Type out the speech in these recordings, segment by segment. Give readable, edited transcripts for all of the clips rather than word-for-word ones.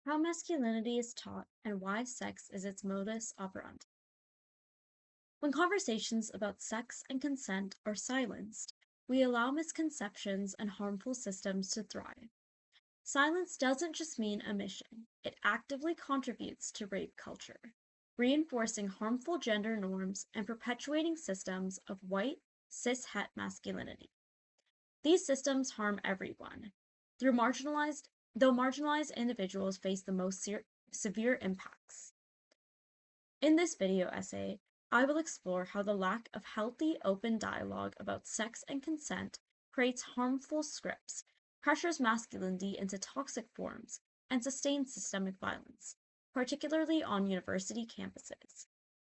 How masculinity is taught and why sex is its modus operandi. When conversations about sex and consent are silenced, we allow misconceptions and harmful systems to thrive. Silence doesn't just mean omission, it actively contributes to rape culture, reinforcing harmful gender norms and perpetuating systems of white, cis-het masculinity. These systems harm everyone, through though marginalized individuals face the most severe impacts. In this video essay, I will explore how the lack of healthy, open dialogue about sex and consent creates harmful scripts, pressures masculinity into toxic forms, and sustains systemic violence, particularly on university campuses.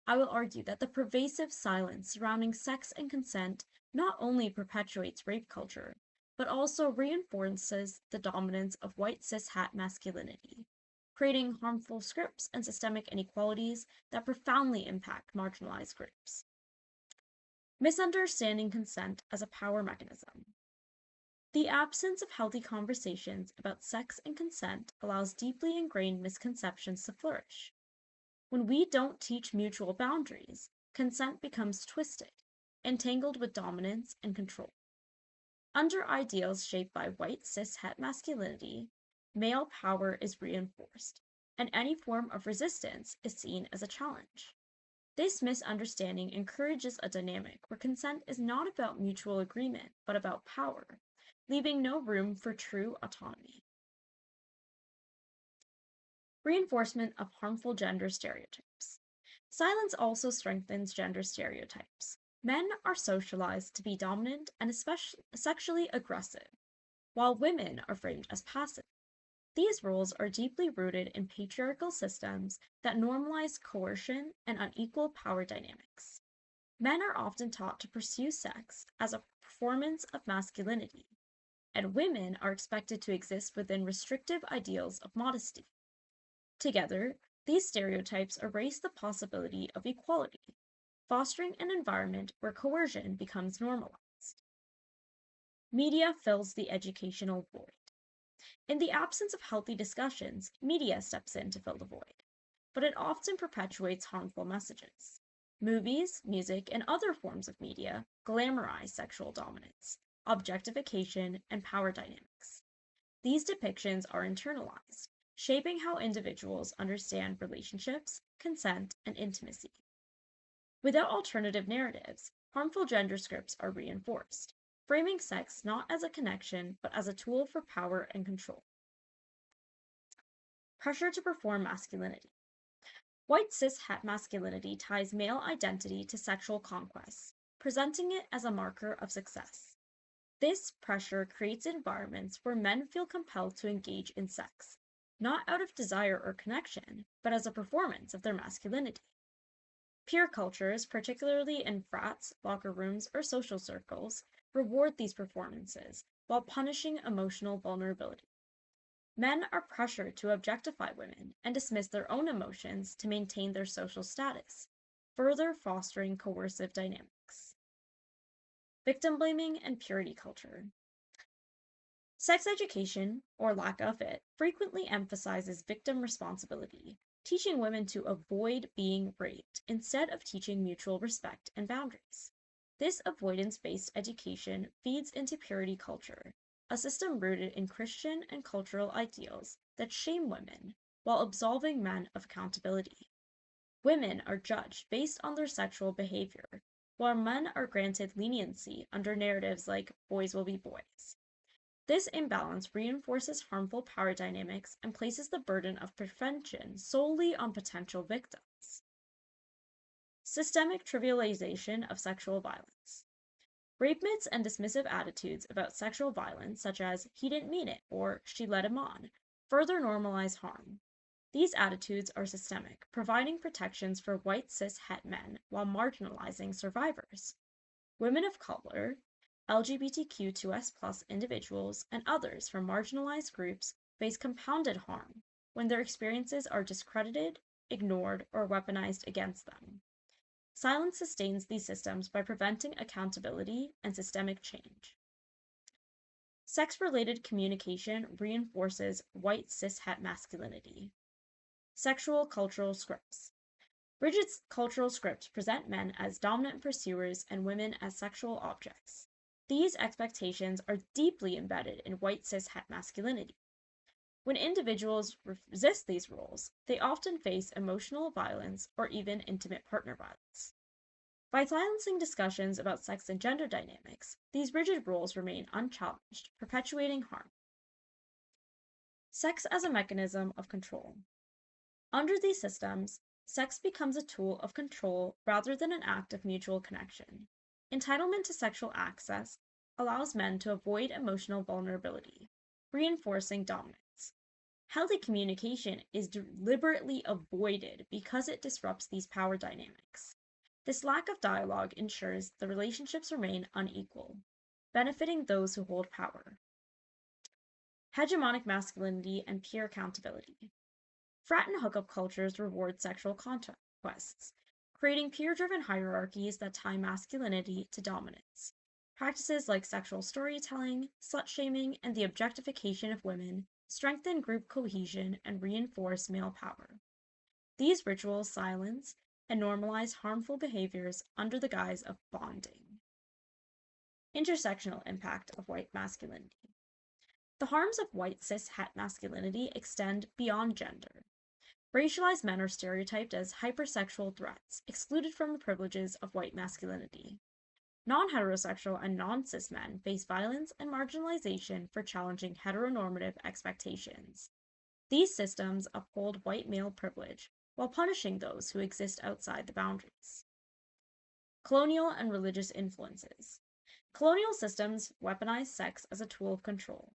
I will argue that the pervasive silence surrounding sex and consent not only perpetuates rape culture, but also reinforces the dominance of white cis-het masculinity, creating harmful scripts and systemic inequalities that profoundly impact marginalized groups. Misunderstanding consent as a power mechanism. The absence of healthy conversations about sex and consent allows deeply ingrained misconceptions to flourish. When we don't teach mutual boundaries, consent becomes twisted, entangled with dominance and control. Under ideals shaped by white cis-het masculinity, male power is reinforced, and any form of resistance is seen as a challenge. This misunderstanding encourages a dynamic where consent is not about mutual agreement, but about power, leaving no room for true autonomy. Reinforcement of harmful gender stereotypes. Silence also strengthens gender stereotypes. Men are socialized to be dominant and especially sexually aggressive, while women are framed as passive. These roles are deeply rooted in patriarchal systems that normalize coercion and unequal power dynamics. Men are often taught to pursue sex as a performance of masculinity, and women are expected to exist within restrictive ideals of modesty. Together, these stereotypes erase the possibility of equality, fostering an environment where coercion becomes normalized. Media fills the educational void. In the absence of healthy discussions, media steps in to fill the void, but it often perpetuates harmful messages. Movies, music, and other forms of media glamorize sexual dominance, objectification, and power dynamics. These depictions are internalized, shaping how individuals understand relationships, consent, and intimacy. Without alternative narratives, harmful gender scripts are reinforced, framing sex not as a connection, but as a tool for power and control. Pressure to perform masculinity. White cis-het masculinity ties male identity to sexual conquests, presenting it as a marker of success. This pressure creates environments where men feel compelled to engage in sex, not out of desire or connection, but as a performance of their masculinity. Peer cultures, particularly in frats, locker rooms, or social circles, reward these performances while punishing emotional vulnerability. Men are pressured to objectify women and dismiss their own emotions to maintain their social status, further fostering coercive dynamics. Victim blaming and purity culture. Sex education, or lack of it, frequently emphasizes victim responsibility, teaching women to avoid being raped instead of teaching mutual respect and boundaries. This avoidance-based education feeds into purity culture, a system rooted in Christian and cultural ideals that shame women while absolving men of accountability. Women are judged based on their sexual behavior, while men are granted leniency under narratives like boys will be boys. This imbalance reinforces harmful power dynamics and places the burden of prevention solely on potential victims. Systemic trivialization of sexual violence. Rape myths and dismissive attitudes about sexual violence, such as he didn't mean it or she led him on, further normalize harm. These attitudes are systemic, providing protections for white cis-het men while marginalizing survivors. Women of color, LGBTQ2S+ individuals, and others from marginalized groups face compounded harm when their experiences are discredited, ignored, or weaponized against them. Silence sustains these systems by preventing accountability and systemic change. Sex-related communication reinforces white cishet masculinity. Sexual cultural scripts. Rigid cultural scripts present men as dominant pursuers and women as sexual objects. These expectations are deeply embedded in white cishet masculinity. When individuals resist these roles, they often face emotional violence or even intimate partner violence. By silencing discussions about sex and gender dynamics, these rigid roles remain unchallenged, perpetuating harm. Sex as a mechanism of control. Under these systems, sex becomes a tool of control rather than an act of mutual connection. Entitlement to sexual access allows men to avoid emotional vulnerability, reinforcing dominance. Healthy communication is deliberately avoided because it disrupts these power dynamics. This lack of dialogue ensures the relationships remain unequal, benefiting those who hold power. Hegemonic masculinity and peer accountability. Frat and hookup cultures reward sexual conquests, creating peer-driven hierarchies that tie masculinity to dominance. Practices like sexual storytelling, slut-shaming, and the objectification of women strengthen group cohesion and reinforce male power. These rituals silence and normalize harmful behaviors under the guise of bonding. Intersectional impact of white masculinity. The harms of white cis-het masculinity extend beyond gender. Racialized men are stereotyped as hypersexual threats, excluded from the privileges of white masculinity. Non-heterosexual and non-cis men face violence and marginalization for challenging heteronormative expectations. These systems uphold white male privilege while punishing those who exist outside the boundaries. Colonial and religious influences. Colonial systems weaponize sex as a tool of control,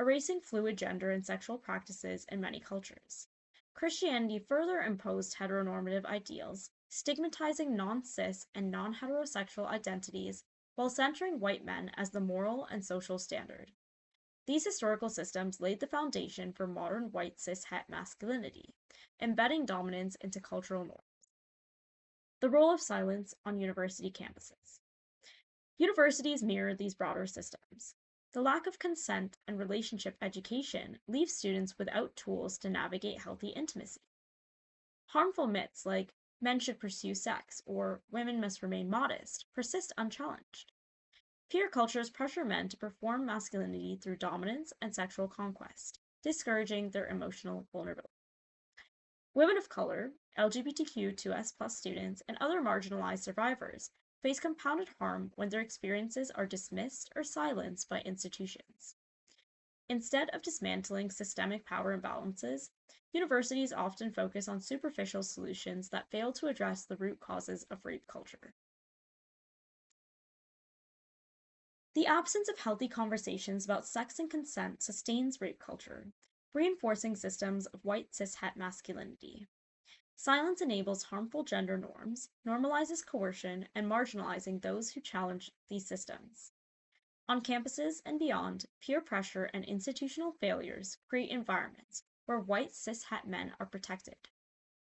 erasing fluid gender and sexual practices in many cultures. Christianity further imposed heteronormative ideals, stigmatizing non-cis and non-heterosexual identities while centering white men as the moral and social standard. These historical systems laid the foundation for modern white cis-het masculinity, embedding dominance into cultural norms. The role of silence on university campuses. Universities mirror these broader systems. The lack of consent and relationship education leaves students without tools to navigate healthy intimacy. Harmful myths like men should pursue sex or women must remain modest persist unchallenged. Peer cultures pressure men to perform masculinity through dominance and sexual conquest, discouraging their emotional vulnerability. Women of color, LGBTQ2S+ students, and other marginalized survivors face compounded harm when their experiences are dismissed or silenced by institutions. Instead of dismantling systemic power imbalances, universities often focus on superficial solutions that fail to address the root causes of rape culture. The absence of healthy conversations about sex and consent sustains rape culture, reinforcing systems of white cis-het masculinity. Silence enables harmful gender norms, normalizes coercion, and marginalizing those who challenge these systems. On campuses and beyond, peer pressure and institutional failures create environments where white cis-het men are protected,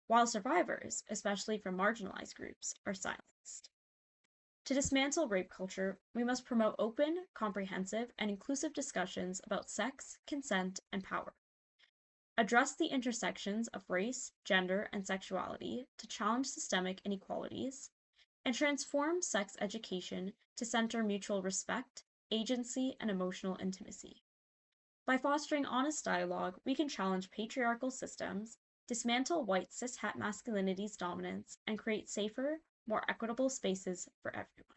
while survivors, especially from marginalized groups, are silenced. To dismantle rape culture, we must promote open, comprehensive, and inclusive discussions about sex, consent, and power. Address the intersections of race, gender, and sexuality to challenge systemic inequalities, and transform sex education to center mutual respect, agency, and emotional intimacy. By fostering honest dialogue, we can challenge patriarchal systems, dismantle white cis-het masculinity's dominance, and create safer, more equitable spaces for everyone.